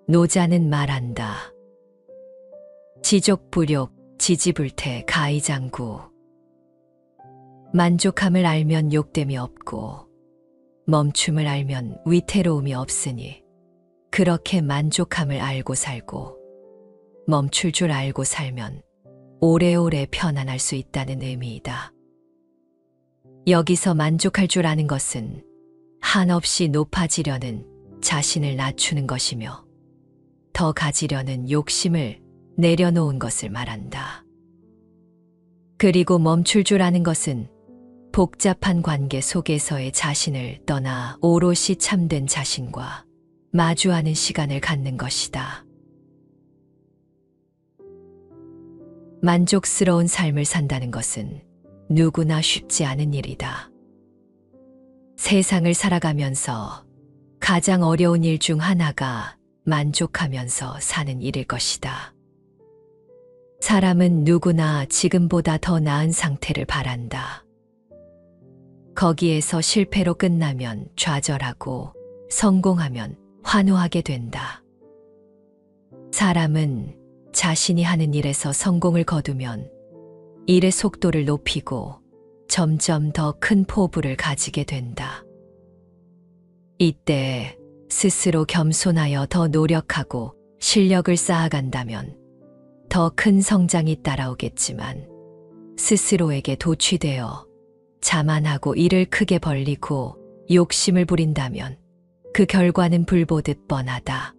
노자는 말한다. 지족불욕, 지지불태, 가의장구. 만족함을 알면 욕됨이 없고 멈춤을 알면 위태로움이 없으니 그렇게 만족함을 알고 살고 멈출 줄 알고 살면 오래오래 편안할 수 있다는 의미이다. 여기서 만족할 줄 아는 것은 한없이 높아지려는 자신을 낮추는 것이며 더 가지려는 욕심을 내려놓은 것을 말한다. 그리고 멈출 줄 아는 것은 복잡한 관계 속에서의 자신을 떠나 오롯이 참된 자신과 마주하는 시간을 갖는 것이다. 만족스러운 삶을 산다는 것은 누구나 쉽지 않은 일이다. 세상을 살아가면서 가장 어려운 일 중 하나가 만족하면서 사는 일일 것이다. 사람은 누구나 지금보다 더 나은 상태를 바란다. 거기에서 실패로 끝나면 좌절하고 성공하면 환호하게 된다. 사람은 자신이 하는 일에서 성공을 거두면 일의 속도를 높이고 점점 더 큰 포부를 가지게 된다. 이때 스스로 겸손하여 더 노력하고 실력을 쌓아간다면 더 큰 성장이 따라오겠지만 스스로에게 도취되어 자만하고 일을 크게 벌리고 욕심을 부린다면 그 결과는 불보듯 뻔하다.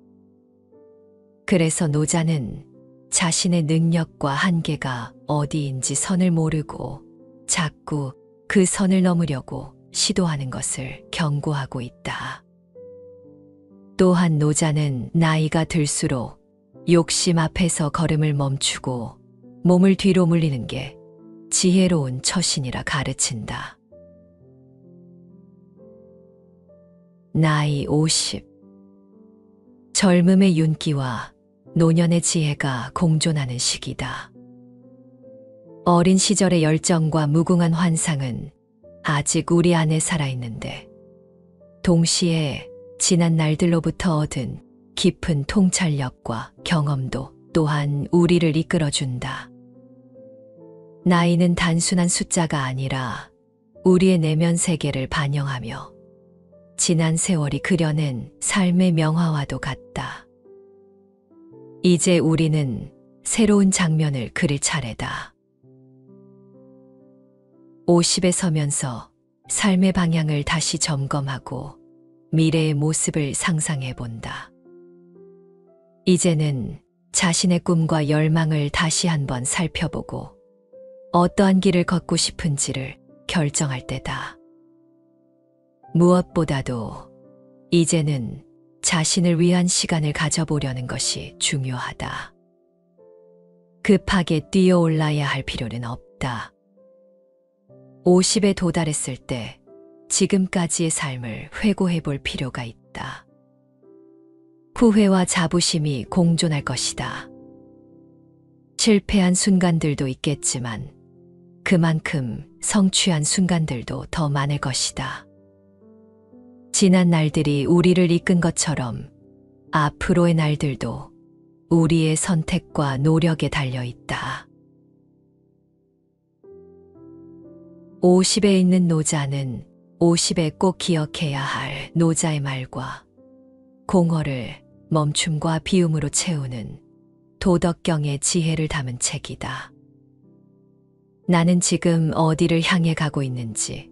그래서 노자는 자신의 능력과 한계가 어디인지 선을 모르고 자꾸 그 선을 넘으려고 시도하는 것을 경고하고 있다. 또한 노자는 나이가 들수록 욕심 앞에서 걸음을 멈추고 몸을 뒤로 물리는 게 지혜로운 처신이라 가르친다. 나이 50. 젊음의 윤기와 노년의 지혜가 공존하는 시기다. 어린 시절의 열정과 무궁한 환상은 아직 우리 안에 살아있는데 동시에 지난 날들로부터 얻은 깊은 통찰력과 경험도 또한 우리를 이끌어준다. 나이는 단순한 숫자가 아니라 우리의 내면 세계를 반영하며 지난 세월이 그려낸 삶의 명화와도 같다. 이제 우리는 새로운 장면을 그릴 차례다. 50에 서면서 삶의 방향을 다시 점검하고 미래의 모습을 상상해 본다. 이제는 자신의 꿈과 열망을 다시 한번 살펴보고 어떠한 길을 걷고 싶은지를 결정할 때다. 무엇보다도 이제는 자신을 위한 시간을 가져보려는 것이 중요하다. 급하게 뛰어올라야 할 필요는 없다. 50에 도달했을 때 지금까지의 삶을 회고해 볼 필요가 있다. 후회와 자부심이 공존할 것이다. 실패한 순간들도 있겠지만 그만큼 성취한 순간들도 더 많을 것이다. 지난 날들이 우리를 이끈 것처럼 앞으로의 날들도 우리의 선택과 노력에 달려 있다. 50에 있는 노자는 50에 꼭 기억해야 할 노자의 말과 공허를 멈춤과 비움으로 채우는 도덕경의 지혜를 담은 책이다. 나는 지금 어디를 향해 가고 있는지,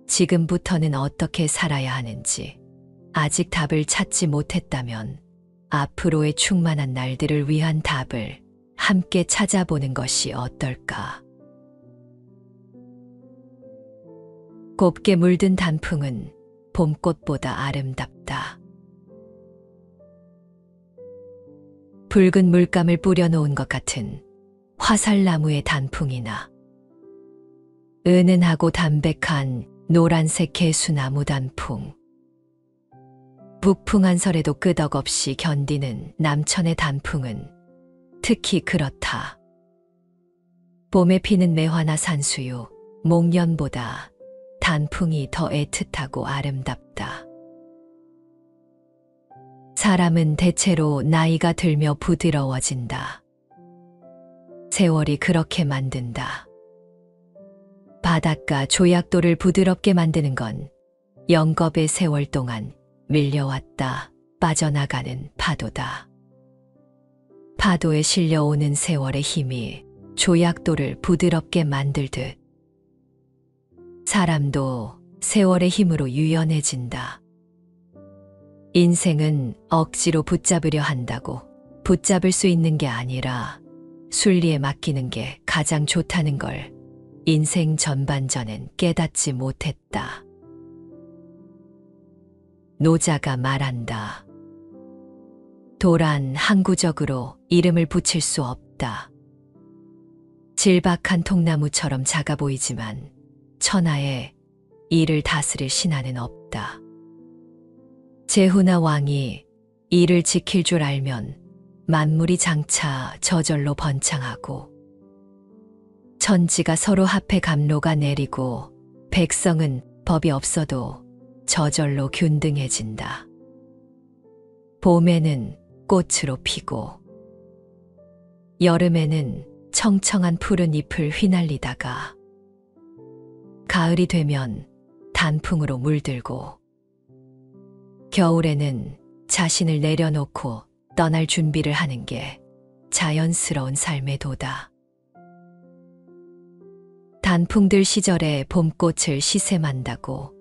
지금부터는 어떻게 살아야 하는지 아직 답을 찾지 못했다면 앞으로의 충만한 날들을 위한 답을 함께 찾아보는 것이 어떨까? 곱게 물든 단풍은 봄꽃보다 아름답다. 붉은 물감을 뿌려놓은 것 같은 화살나무의 단풍이나 은은하고 담백한 노란색 개수나무 단풍, 북풍한 설에도 끄덕없이 견디는 남천의 단풍은 특히 그렇다. 봄에 피는 매화나 산수유, 목련보다 단풍이 더 애틋하고 아름답다. 사람은 대체로 나이가 들며 부드러워진다. 세월이 그렇게 만든다. 바닷가 조약돌을 부드럽게 만드는 건 영겁의 세월 동안 밀려왔다 빠져나가는 파도다. 파도에 실려오는 세월의 힘이 조약돌을 부드럽게 만들듯 사람도 세월의 힘으로 유연해진다. 인생은 억지로 붙잡으려 한다고 붙잡을 수 있는 게 아니라 순리에 맡기는 게 가장 좋다는 걸 인생 전반전엔 깨닫지 못했다. 노자가 말한다. 도란 항구적으로 이름을 붙일 수 없다. 질박한 통나무처럼 작아 보이지만 천하에 이를 다스릴 신하는 없다. 제후나 왕이 이를 지킬 줄 알면 만물이 장차 저절로 번창하고 천지가 서로 합해 감로가 내리고 백성은 법이 없어도 저절로 균등해진다. 봄에는 꽃으로 피고 여름에는 청청한 푸른 잎을 휘날리다가 가을이 되면 단풍으로 물들고 겨울에는 자신을 내려놓고 떠날 준비를 하는 게 자연스러운 삶의 도다. 단풍들 시절에 봄꽃을 시샘한다고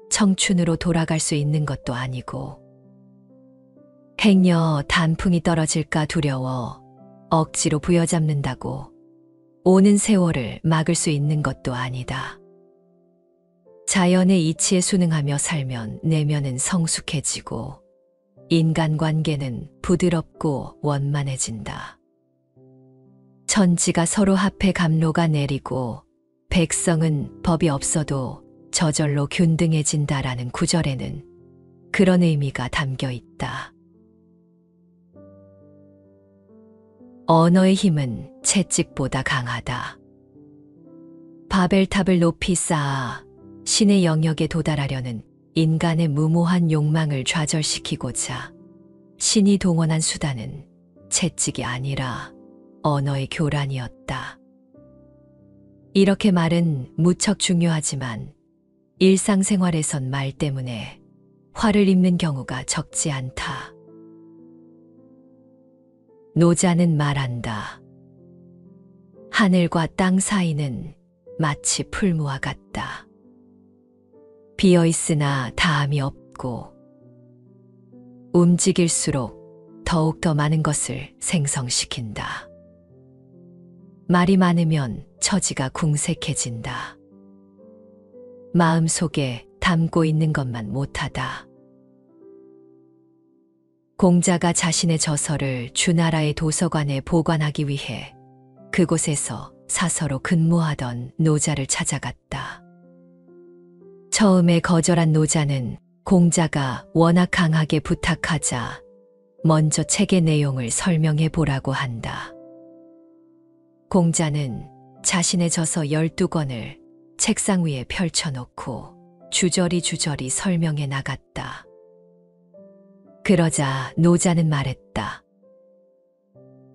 청춘으로 돌아갈 수 있는 것도 아니고 행여 단풍이 떨어질까 두려워 억지로 부여잡는다고 오는 세월을 막을 수 있는 것도 아니다. 자연의 이치에 순응하며 살면 내면은 성숙해지고 인간관계는 부드럽고 원만해진다. 천지가 서로 합해 감로가 내리고 백성은 법이 없어도 저절로 균등해진다라는 구절에는 그런 의미가 담겨 있다. 언어의 힘은 채찍보다 강하다. 바벨탑을 높이 쌓아 신의 영역에 도달하려는 인간의 무모한 욕망을 좌절시키고자 신이 동원한 수단은 채찍이 아니라 언어의 교란이었다. 이렇게 말은 무척 중요하지만 일상생활에선 말 때문에 화를 입는 경우가 적지 않다. 노자는 말한다. 하늘과 땅 사이는 마치 풀무와 같다. 비어있으나 다함이 없고 움직일수록 더욱 더 많은 것을 생성시킨다. 말이 많으면 처지가 궁색해진다. 마음속에 담고 있는 것만 못하다. 공자가 자신의 저서를 주나라의 도서관에 보관하기 위해 그곳에서 사서로 근무하던 노자를 찾아갔다. 처음에 거절한 노자는 공자가 워낙 강하게 부탁하자 먼저 책의 내용을 설명해 보라고 한다. 공자는 자신의 저서 12권을 책상 위에 펼쳐놓고 주저리 설명해 나갔다. 그러자 노자는 말했다.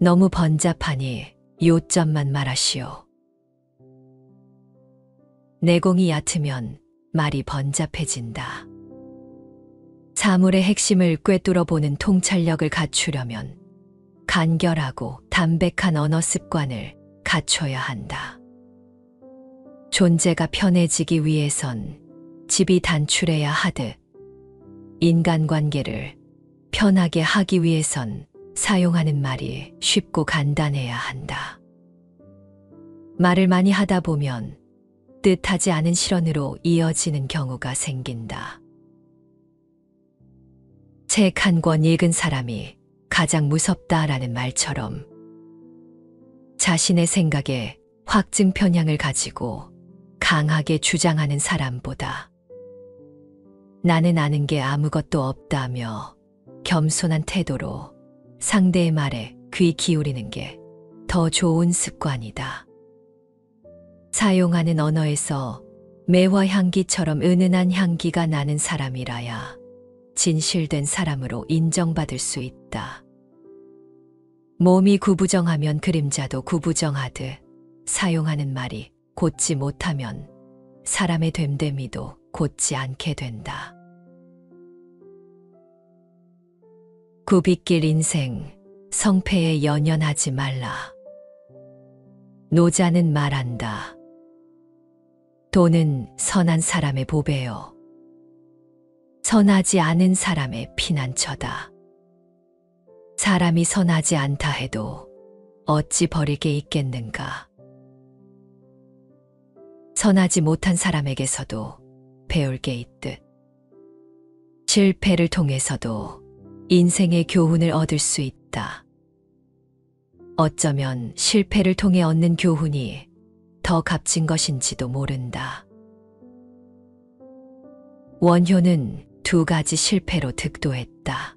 너무 번잡하니 요점만 말하시오. 내공이 얕으면 말이 번잡해진다. 사물의 핵심을 꿰뚫어 보는 통찰력을 갖추려면 간결하고 담백한 언어 습관을 갖춰야 한다. 존재가 편해지기 위해선 집이 단출해야 하듯 인간관계를 편하게 하기 위해선 사용하는 말이 쉽고 간단해야 한다. 말을 많이 하다 보면 뜻하지 않은 실언으로 이어지는 경우가 생긴다. 책 한 권 읽은 사람이 가장 무섭다라는 말처럼 자신의 생각에 확증 편향을 가지고 강하게 주장하는 사람보다 나는 아는 게 아무것도 없다며 겸손한 태도로 상대의 말에 귀 기울이는 게 더 좋은 습관이다. 사용하는 언어에서 매화 향기처럼 은은한 향기가 나는 사람이라야 진실된 사람으로 인정받을 수 있다. 몸이 구부정하면 그림자도 구부정하듯 사용하는 말이 곧지 못하면 사람의 됨됨이도 곧지 않게 된다. 굽이길 인생, 성패에 연연하지 말라. 노자는 말한다. 돈은 선한 사람의 보배요. 선하지 않은 사람의 피난처다. 사람이 선하지 않다 해도 어찌 버릴 게 있겠는가. 선하지 못한 사람에게서도 배울 게 있듯 실패를 통해서도 인생의 교훈을 얻을 수 있다. 어쩌면 실패를 통해 얻는 교훈이 더 값진 것인지도 모른다. 원효는 2가지 실패로 득도했다.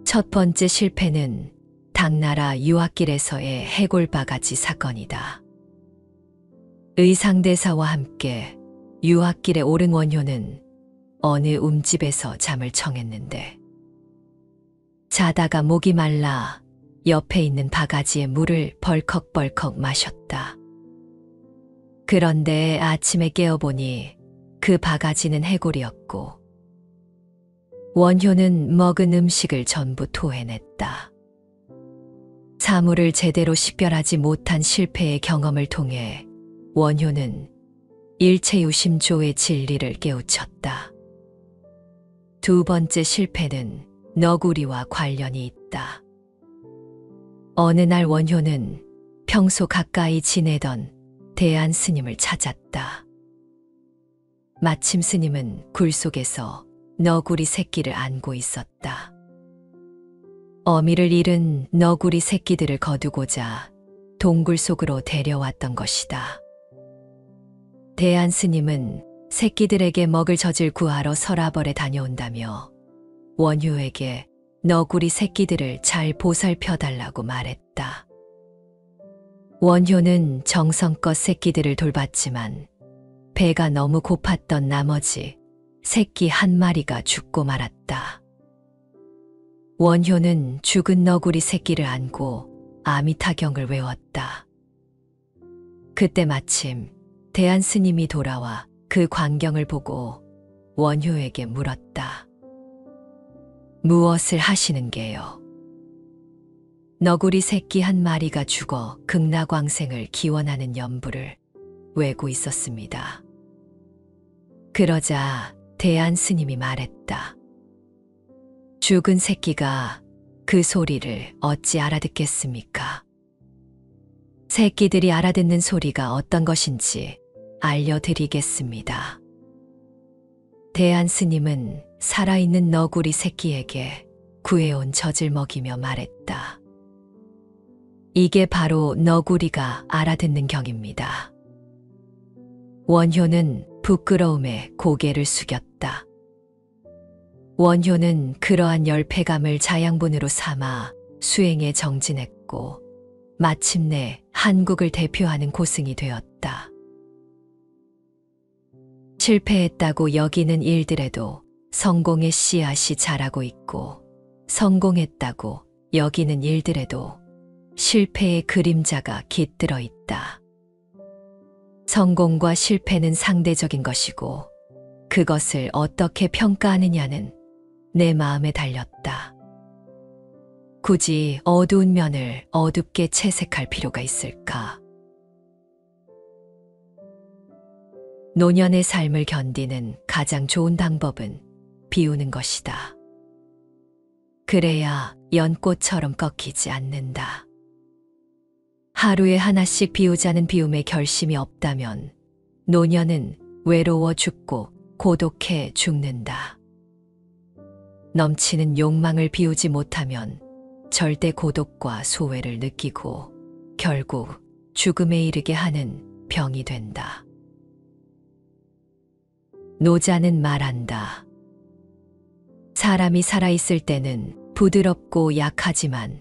첫 번째 실패는 당나라 유학길에서의 해골바가지 사건이다. 의상대사와 함께 유학길에 오른 원효는 어느 움집에서 잠을 청했는데 자다가 목이 말라 옆에 있는 바가지에 물을 벌컥벌컥 마셨다. 그런데 아침에 깨어보니 그 바가지는 해골이었고 원효는 먹은 음식을 전부 토해냈다. 사물을 제대로 식별하지 못한 실패의 경험을 통해 원효는 일체유심조의 진리를 깨우쳤다. 2번째 실패는 너구리와 관련이 있다. 어느 날 원효는 평소 가까이 지내던 대안 스님을 찾았다. 마침 스님은 굴 속에서 너구리 새끼를 안고 있었다. 어미를 잃은 너구리 새끼들을 거두고자 동굴 속으로 데려왔던 것이다. 대안 스님은 새끼들에게 먹을 젖을 구하러 서라벌에 다녀온다며 원효에게 너구리 새끼들을 잘 보살펴달라고 말했다. 원효는 정성껏 새끼들을 돌봤지만 배가 너무 고팠던 나머지 새끼 한 마리가 죽고 말았다. 원효는 죽은 너구리 새끼를 안고 아미타경을 외웠다. 그때 마침 대안 스님이 돌아와 그 광경을 보고 원효에게 물었다. 무엇을 하시는 게요? 너구리 새끼 한 마리가 죽어 극락왕생을 기원하는 연부를 외고 있었습니다. 그러자 대안 스님이 말했다. 죽은 새끼가 그 소리를 어찌 알아듣겠습니까? 새끼들이 알아듣는 소리가 어떤 것인지 알려드리겠습니다. 대안 스님은 살아있는 너구리 새끼에게 구해온 젖을 먹이며 말했다. 이게 바로 너구리가 알아듣는 경입니다. 원효는 부끄러움에 고개를 숙였다. 원효는 그러한 열패감을 자양분으로 삼아 수행에 정진했고 마침내 한국을 대표하는 고승이 되었다. 실패했다고 여기는 일들에도 성공의 씨앗이 자라고 있고 성공했다고 여기는 일들에도 실패의 그림자가 깃들어 있다. 성공과 실패는 상대적인 것이고 그것을 어떻게 평가하느냐는 내 마음에 달렸다. 굳이 어두운 면을 어둡게 채색할 필요가 있을까? 노년의 삶을 견디는 가장 좋은 방법은 비우는 것이다. 그래야 연꽃처럼 꺾이지 않는다. 하루에 하나씩 비우자는 비움에 결심이 없다면 노년은 외로워 죽고 고독해 죽는다. 넘치는 욕망을 비우지 못하면 절대 고독과 소외를 느끼고 결국 죽음에 이르게 하는 병이 된다. 노자는 말한다. 사람이 살아있을 때는 부드럽고 약하지만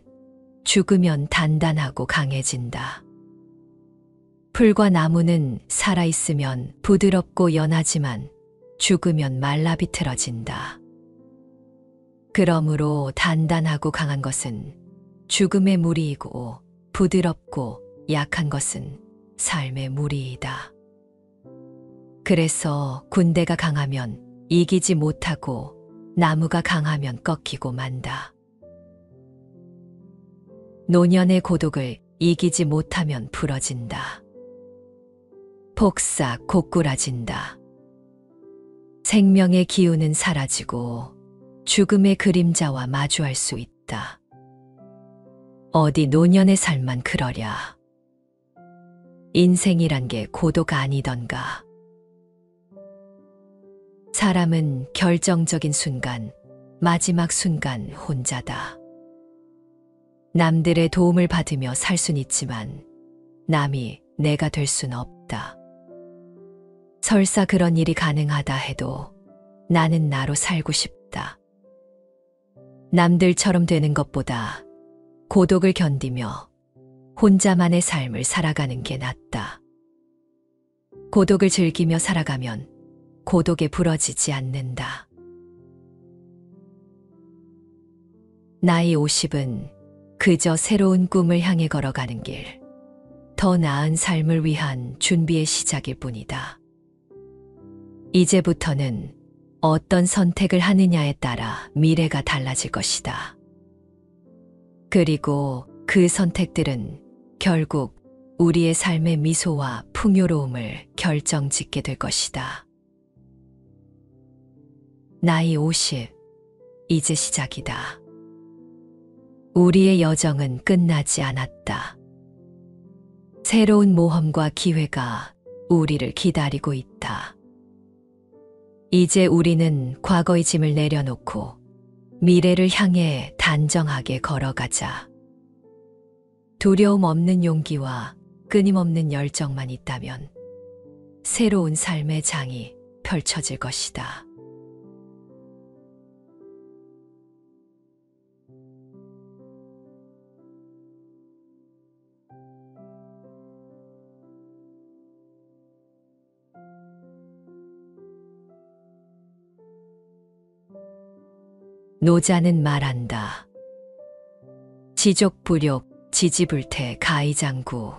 죽으면 단단하고 강해진다. 풀과 나무는 살아있으면 부드럽고 연하지만 죽으면 말라비틀어진다. 그러므로 단단하고 강한 것은 죽음의 무리이고 부드럽고 약한 것은 삶의 무리이다. 그래서 군대가 강하면 이기지 못하고 나무가 강하면 꺾이고 만다. 노년의 고독을 이기지 못하면 부러진다. 폭삭 고꾸라진다. 생명의 기운은 사라지고 죽음의 그림자와 마주할 수 있다. 어디 노년의 삶만 그러랴. 인생이란 게 고독 아니던가. 사람은 결정적인 순간, 마지막 순간 혼자다. 남들의 도움을 받으며 살 순 있지만 남이 내가 될 순 없다. 설사 그런 일이 가능하다 해도 나는 나로 살고 싶다. 남들처럼 되는 것보다 고독을 견디며 혼자만의 삶을 살아가는 게 낫다. 고독을 즐기며 살아가면 고독에 부러지지 않는다. 나이 50은 그저 새로운 꿈을 향해 걸어가는 길, 더 나은 삶을 위한 준비의 시작일 뿐이다. 이제부터는 어떤 선택을 하느냐에 따라 미래가 달라질 것이다. 그리고 그 선택들은 결국 우리의 삶의 미소와 풍요로움을 결정짓게 될 것이다. 나이 50, 이제 시작이다. 우리의 여정은 끝나지 않았다. 새로운 모험과 기회가 우리를 기다리고 있다. 이제 우리는 과거의 짐을 내려놓고 미래를 향해 단정하게 걸어가자. 두려움 없는 용기와 끊임없는 열정만 있다면 새로운 삶의 장이 펼쳐질 것이다. 노자는 말한다. 지족불욕, 지지불태, 가의장구.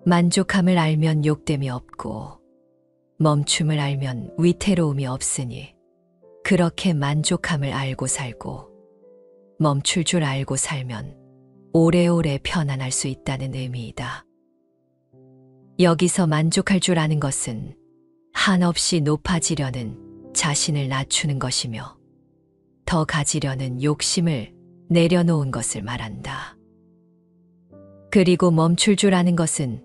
만족함을 알면 욕됨이 없고 멈춤을 알면 위태로움이 없으니 그렇게 만족함을 알고 살고 멈출 줄 알고 살면 오래오래 편안할 수 있다는 의미이다. 여기서 만족할 줄 아는 것은 한없이 높아지려는 자신을 낮추는 것이며 더 가지려는 욕심을 내려놓은 것을 말한다. 그리고 멈출 줄 아는 것은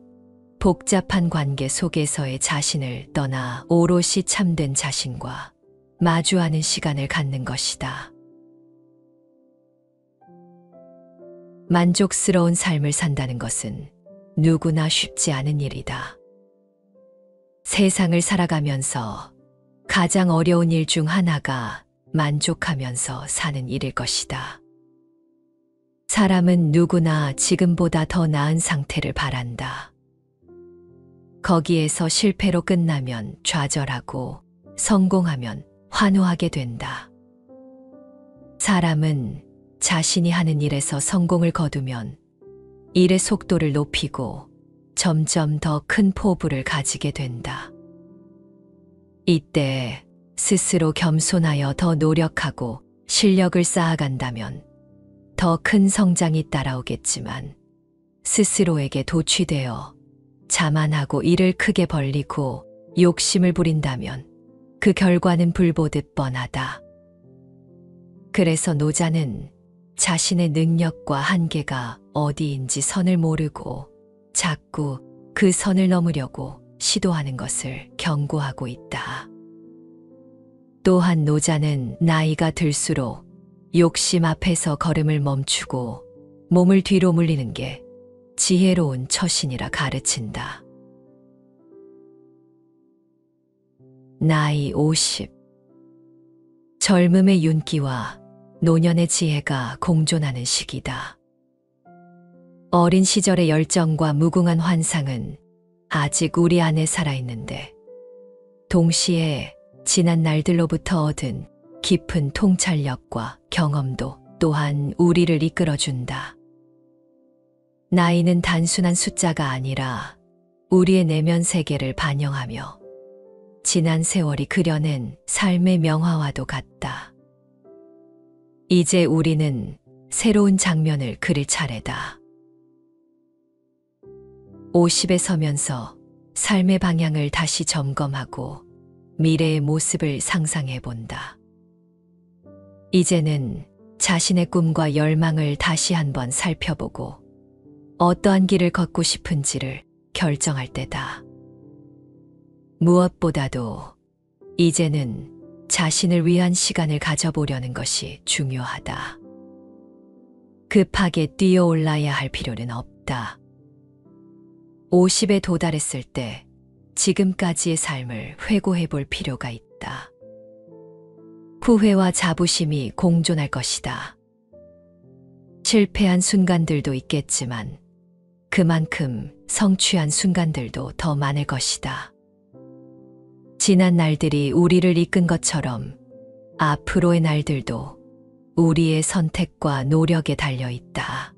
복잡한 관계 속에서의 자신을 떠나 오롯이 참된 자신과 마주하는 시간을 갖는 것이다. 만족스러운 삶을 산다는 것은 누구나 쉽지 않은 일이다. 세상을 살아가면서 가장 어려운 일 중 하나가 만족하면서 사는 일일 것이다. 사람은 누구나 지금보다 더 나은 상태를 바란다. 거기에서 실패로 끝나면 좌절하고 성공하면 환호하게 된다. 사람은 자신이 하는 일에서 성공을 거두면 일의 속도를 높이고 점점 더 큰 포부를 가지게 된다. 이때 스스로 겸손하여 더 노력하고 실력을 쌓아간다면 더 큰 성장이 따라오겠지만 스스로에게 도취되어 자만하고 일을 크게 벌리고 욕심을 부린다면 그 결과는 불보듯 뻔하다. 그래서 노자는 자신의 능력과 한계가 어디인지 선을 모르고 자꾸 그 선을 넘으려고 시도하는 것을 경고하고 있다. 또한 노자는 나이가 들수록 욕심 앞에서 걸음을 멈추고 몸을 뒤로 물리는 게 지혜로운 처신이라 가르친다. 나이 50. 젊음의 윤기와 노년의 지혜가 공존하는 시기다. 어린 시절의 열정과 무궁한 환상은 아직 우리 안에 살아있는데 동시에 지난 날들로부터 얻은 깊은 통찰력과 경험도 또한 우리를 이끌어준다. 나이는 단순한 숫자가 아니라 우리의 내면 세계를 반영하며 지난 세월이 그려낸 삶의 명화와도 같다. 이제 우리는 새로운 장면을 그릴 차례다. 50에 서면서 삶의 방향을 다시 점검하고 미래의 모습을 상상해 본다. 이제는 자신의 꿈과 열망을 다시 한번 살펴보고 어떠한 길을 걷고 싶은지를 결정할 때다. 무엇보다도 이제는 자신을 위한 시간을 가져보려는 것이 중요하다. 급하게 뛰어올라야 할 필요는 없다. 50에 도달했을 때 지금까지의 삶을 회고해 볼 필요가 있다. 후회와 자부심이 공존할 것이다. 실패한 순간들도 있겠지만 그만큼 성취한 순간들도 더 많을 것이다. 지난 날들이 우리를 이끈 것처럼 앞으로의 날들도 우리의 선택과 노력에 달려 있다.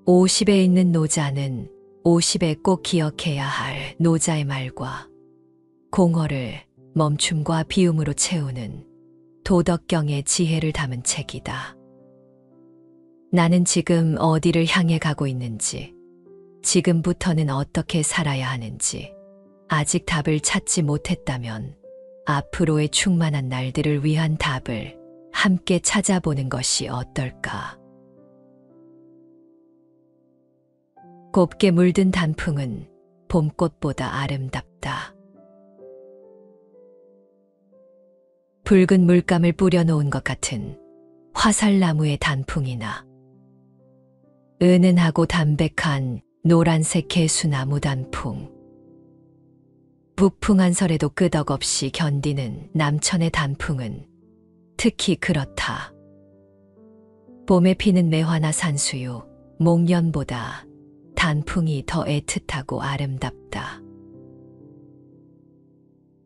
50에 있는 노자는 50에 꼭 기억해야 할 노자의 말과 공허를 멈춤과 비움으로 채우는 도덕경의 지혜를 담은 책이다. 나는 지금 어디를 향해 가고 있는지, 지금부터는 어떻게 살아야 하는지 아직 답을 찾지 못했다면 앞으로의 충만한 날들을 위한 답을 함께 찾아보는 것이 어떨까? 곱게 물든 단풍은 봄꽃보다 아름답다. 붉은 물감을 뿌려놓은 것 같은 화살나무의 단풍이나 은은하고 담백한 노란색 개수나무 단풍, 북풍한 설에도 끄덕없이 견디는 남천의 단풍은 특히 그렇다. 봄에 피는 매화나 산수유, 목련보다 단풍이 더 애틋하고 아름답다.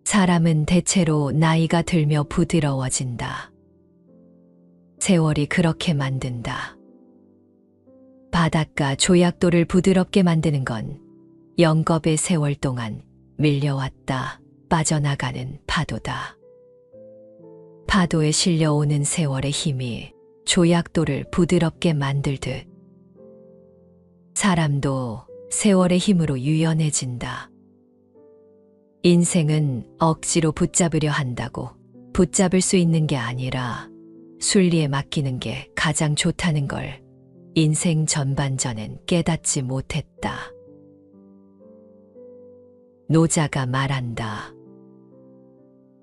사람은 대체로 나이가 들며 부드러워진다. 세월이 그렇게 만든다. 바닷가 조약돌을 부드럽게 만드는 건 영겁의 세월 동안 밀려왔다 빠져나가는 파도다. 파도에 실려오는 세월의 힘이 조약돌을 부드럽게 만들듯 사람도 세월의 힘으로 유연해진다. 인생은 억지로 붙잡으려 한다고 붙잡을 수 있는 게 아니라 순리에 맡기는 게 가장 좋다는 걸 인생 전반전엔 깨닫지 못했다. 노자가 말한다.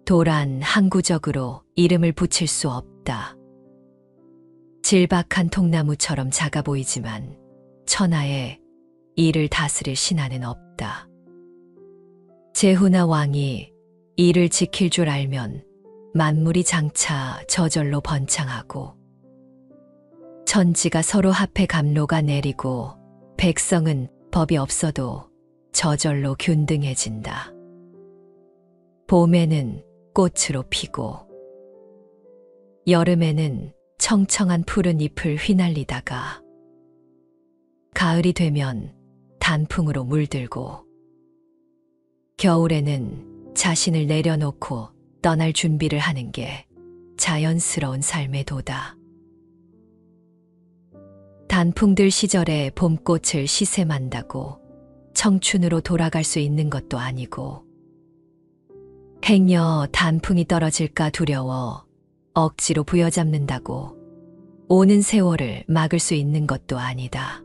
도란 항구적으로 이름을 붙일 수 없다. 질박한 통나무처럼 작아 보이지만 천하에 이를 다스릴 신하는 없다. 제후나 왕이 이를 지킬 줄 알면 만물이 장차 저절로 번창하고 천지가 서로 합해 감로가 내리고 백성은 법이 없어도 저절로 균등해진다. 봄에는 꽃으로 피고 여름에는 청청한 푸른 잎을 휘날리다가 가을이 되면 단풍으로 물들고 겨울에는 자신을 내려놓고 떠날 준비를 하는 게 자연스러운 삶의 도다. 단풍들 시절에 봄꽃을 시샘한다고 청춘으로 돌아갈 수 있는 것도 아니고 행여 단풍이 떨어질까 두려워 억지로 부여잡는다고 오는 세월을 막을 수 있는 것도 아니다.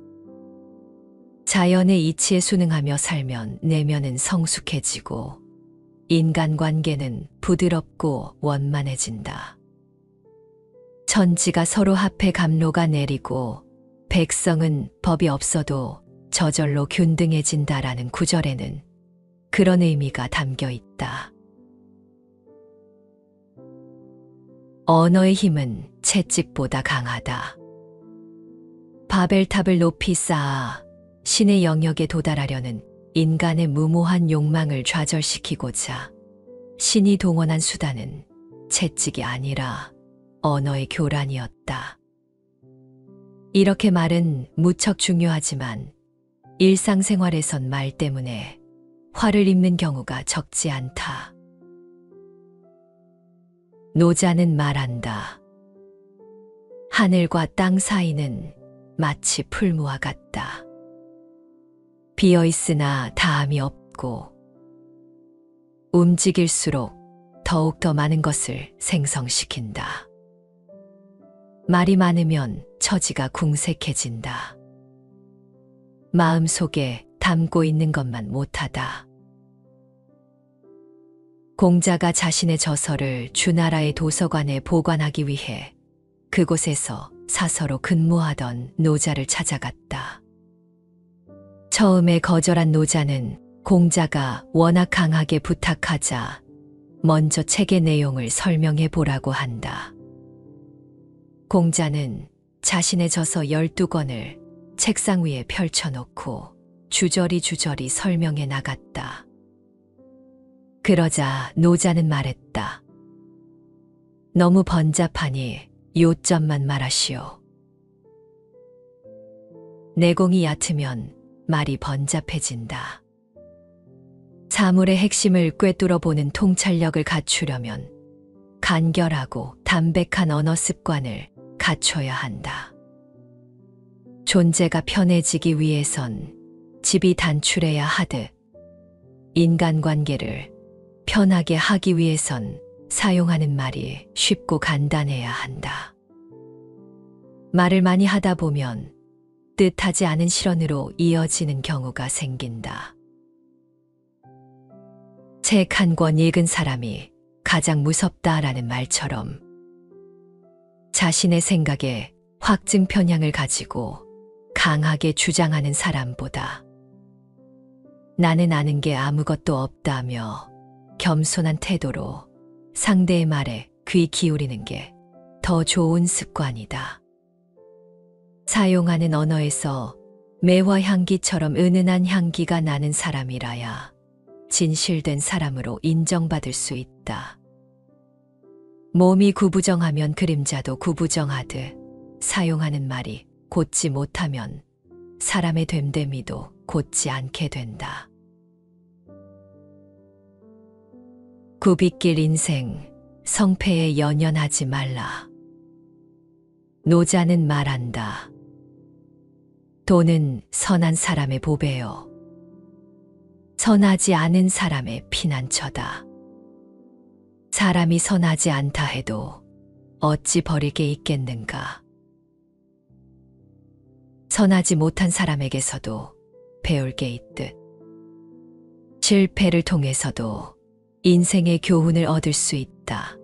자연의 이치에 순응하며 살면 내면은 성숙해지고 인간관계는 부드럽고 원만해진다. 천지가 서로 합해 감로가 내리고 백성은 법이 없어도 저절로 균등해진다라는 구절에는 그런 의미가 담겨 있다. 언어의 힘은 채찍보다 강하다. 바벨탑을 높이 쌓아 신의 영역에 도달하려는 인간의 무모한 욕망을 좌절시키고자 신이 동원한 수단은 채찍이 아니라 언어의 교란이었다. 이렇게 말은 무척 중요하지만 일상생활에선 말 때문에 화를 입는 경우가 적지 않다. 노자는 말한다. 하늘과 땅 사이는 마치 풀무와 같다. 비어있으나 다함이 없고 움직일수록 더욱 더 많은 것을 생성시킨다. 말이 많으면 처지가 궁색해진다. 마음속에 담고 있는 것만 못하다. 공자가 자신의 저서를 주나라의 도서관에 보관하기 위해 그곳에서 사서로 근무하던 노자를 찾아갔다. 처음에 거절한 노자는 공자가 워낙 강하게 부탁하자 먼저 책의 내용을 설명해 보라고 한다. 공자는 자신의 저서 12권을 책상 위에 펼쳐놓고 주저리 설명해 나갔다. 그러자 노자는 말했다. 너무 번잡하니 요점만 말하시오. 내공이 얕으면 말이 번잡해진다. 사물의 핵심을 꿰뚫어 보는 통찰력을 갖추려면 간결하고 담백한 언어 습관을 갖춰야 한다. 존재가 편해지기 위해선 집이 단출해야 하듯 인간관계를 편하게 하기 위해선 사용하는 말이 쉽고 간단해야 한다. 말을 많이 하다 보면 뜻하지 않은 실언으로 이어지는 경우가 생긴다. 책 한 권 읽은 사람이 가장 무섭다라는 말처럼 자신의 생각에 확증 편향을 가지고 강하게 주장하는 사람보다 나는 아는 게 아무것도 없다며 겸손한 태도로 상대의 말에 귀 기울이는 게 더 좋은 습관이다. 사용하는 언어에서 매화 향기처럼 은은한 향기가 나는 사람이라야 진실된 사람으로 인정받을 수 있다. 몸이 구부정하면 그림자도 구부정하듯 사용하는 말이 곧지 못하면 사람의 됨됨이도 곧지 않게 된다. 굽이길 인생, 성패에 연연하지 말라. 노자는 말한다. 돈은 선한 사람의 보배요. 선하지 않은 사람의 피난처다. 사람이 선하지 않다 해도 어찌 버릴 게 있겠는가. 선하지 못한 사람에게서도 배울 게 있듯 실패를 통해서도 인생의 교훈을 얻을 수 있다.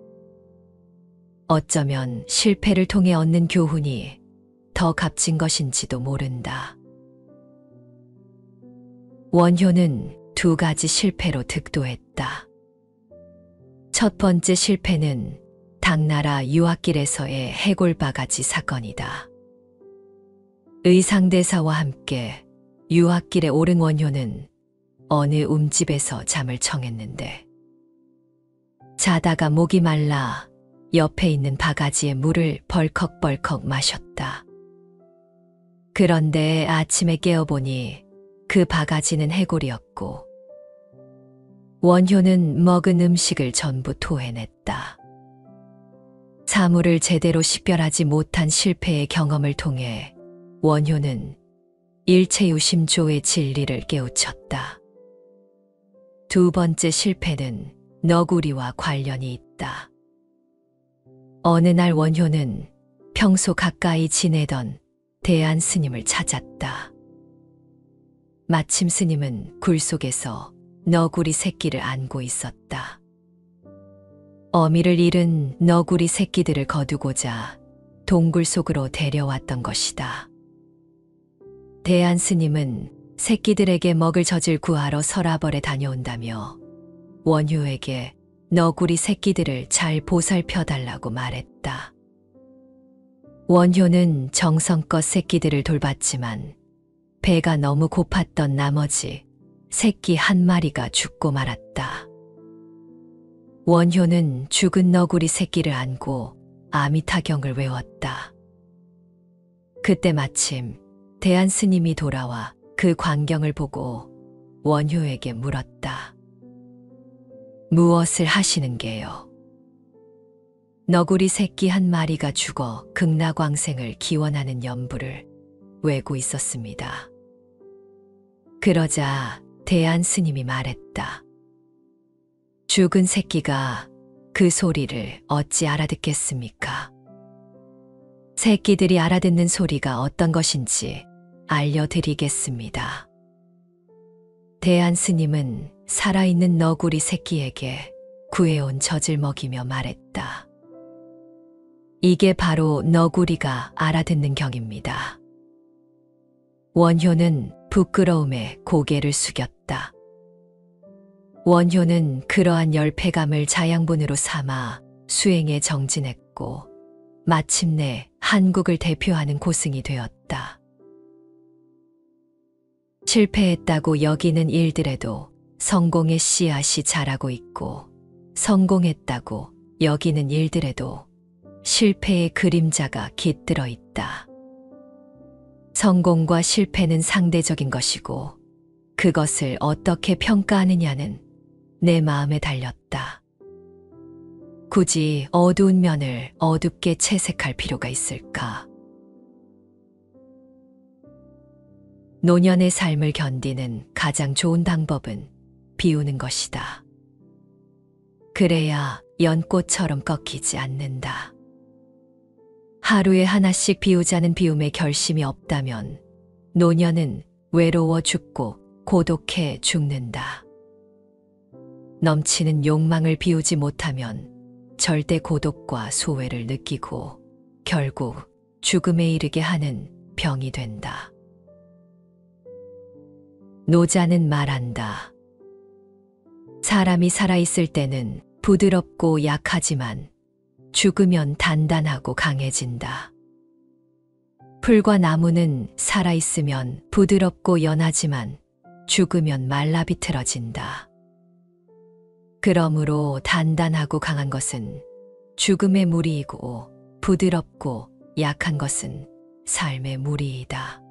어쩌면 실패를 통해 얻는 교훈이 더 값진 것인지도 모른다. 원효는 2가지 실패로 득도했다. 첫 번째 실패는 당나라 유학길에서의 해골바가지 사건이다. 의상대사와 함께 유학길에 오른 원효는 어느 움집에서 잠을 청했는데 자다가 목이 말라 옆에 있는 바가지에 물을 벌컥벌컥 마셨다. 그런데 아침에 깨어보니 그 바가지는 해골이었고 원효는 먹은 음식을 전부 토해냈다. 사물을 제대로 식별하지 못한 실패의 경험을 통해 원효는 일체유심조의 진리를 깨우쳤다. 2번째 실패는 너구리와 관련이 있다. 어느 날 원효는 평소 가까이 지내던 대안 스님을 찾았다. 마침 스님은 굴 속에서 너구리 새끼를 안고 있었다. 어미를 잃은 너구리 새끼들을 거두고자 동굴 속으로 데려왔던 것이다. 대안 스님은 새끼들에게 먹을 젖을 구하러 서라벌에 다녀온다며 원효에게 너구리 새끼들을 잘 보살펴달라고 말했다. 원효는 정성껏 새끼들을 돌봤지만 배가 너무 고팠던 나머지 새끼 한 마리가 죽고 말았다. 원효는 죽은 너구리 새끼를 안고 아미타경을 외웠다. 그때 마침 대한 스님이 돌아와 그 광경을 보고 원효에게 물었다. 무엇을 하시는 게요? 너구리 새끼 한 마리가 죽어 극락왕생을 기원하는 연부를 외고 있었습니다. 그러자 대한 스님이 말했다. 죽은 새끼가 그 소리를 어찌 알아듣겠습니까? 새끼들이 알아듣는 소리가 어떤 것인지 알려드리겠습니다. 대한 스님은 살아있는 너구리 새끼에게 구해온 젖을 먹이며 말했다. 이게 바로 너구리가 알아듣는 경입니다. 원효는 부끄러움에 고개를 숙였다. 원효는 그러한 열패감을 자양분으로 삼아 수행에 정진했고 마침내 한국을 대표하는 고승이 되었다. 실패했다고 여기는 일들에도 성공의 씨앗이 자라고 있고 성공했다고 여기는 일들에도 실패의 그림자가 깃들어 있다. 성공과 실패는 상대적인 것이고 그것을 어떻게 평가하느냐는 내 마음에 달렸다. 굳이 어두운 면을 어둡게 채색할 필요가 있을까? 노년의 삶을 견디는 가장 좋은 방법은 비우는 것이다. 그래야 연꽃처럼 꺾이지 않는다. 하루에 하나씩 비우자는 비움에 결심이 없다면 노년은 외로워 죽고 고독해 죽는다. 넘치는 욕망을 비우지 못하면 절대 고독과 소외를 느끼고 결국 죽음에 이르게 하는 병이 된다. 노자는 말한다. 사람이 살아있을 때는 부드럽고 약하지만 죽으면 단단하고 강해진다. 풀과 나무는 살아있으면 부드럽고 연하지만 죽으면 말라비틀어진다. 그러므로 단단하고 강한 것은 죽음의 무리이고 부드럽고 약한 것은 삶의 무리이다.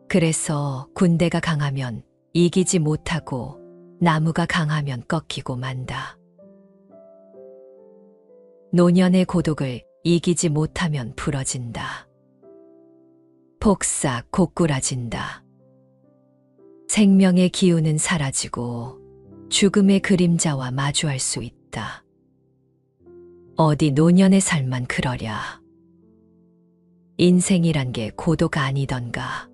그래서 군대가 강하면 이기지 못하고 나무가 강하면 꺾이고 만다. 노년의 고독을 이기지 못하면 부러진다. 폭삭 고꾸라진다. 생명의 기운은 사라지고 죽음의 그림자와 마주할 수 있다. 어디 노년의 삶만 그러랴. 인생이란 게 고독 아니던가.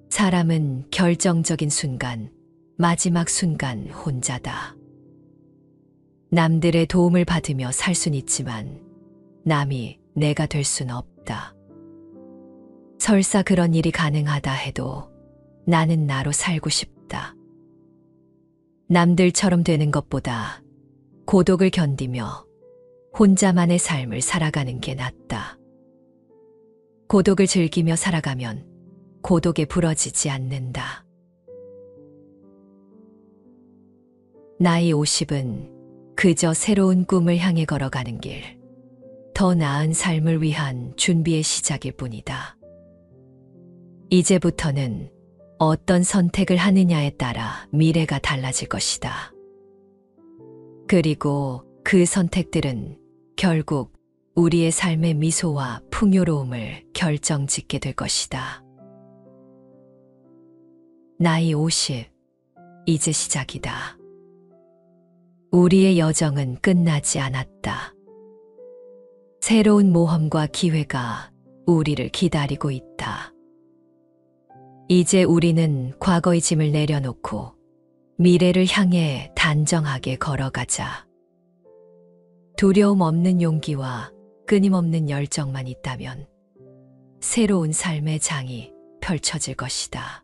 사람은 결정적인 순간, 마지막 순간 혼자다. 남들의 도움을 받으며 살 순 있지만 남이 내가 될 순 없다. 설사 그런 일이 가능하다 해도 나는 나로 살고 싶다. 남들처럼 되는 것보다 고독을 견디며 혼자만의 삶을 살아가는 게 낫다. 고독을 즐기며 살아가면 고독에 부러지지 않는다. 나이 50은 그저 새로운 꿈을 향해 걸어가는 길, 더 나은 삶을 위한 준비의 시작일 뿐이다. 이제부터는 어떤 선택을 하느냐에 따라 미래가 달라질 것이다. 그리고 그 선택들은 결국 우리의 삶의 미소와 풍요로움을 결정짓게 될 것이다. 나이 50, 이제 시작이다. 우리의 여정은 끝나지 않았다. 새로운 모험과 기회가 우리를 기다리고 있다. 이제 우리는 과거의 짐을 내려놓고 미래를 향해 단정하게 걸어가자. 두려움 없는 용기와 끊임없는 열정만 있다면 새로운 삶의 장이 펼쳐질 것이다.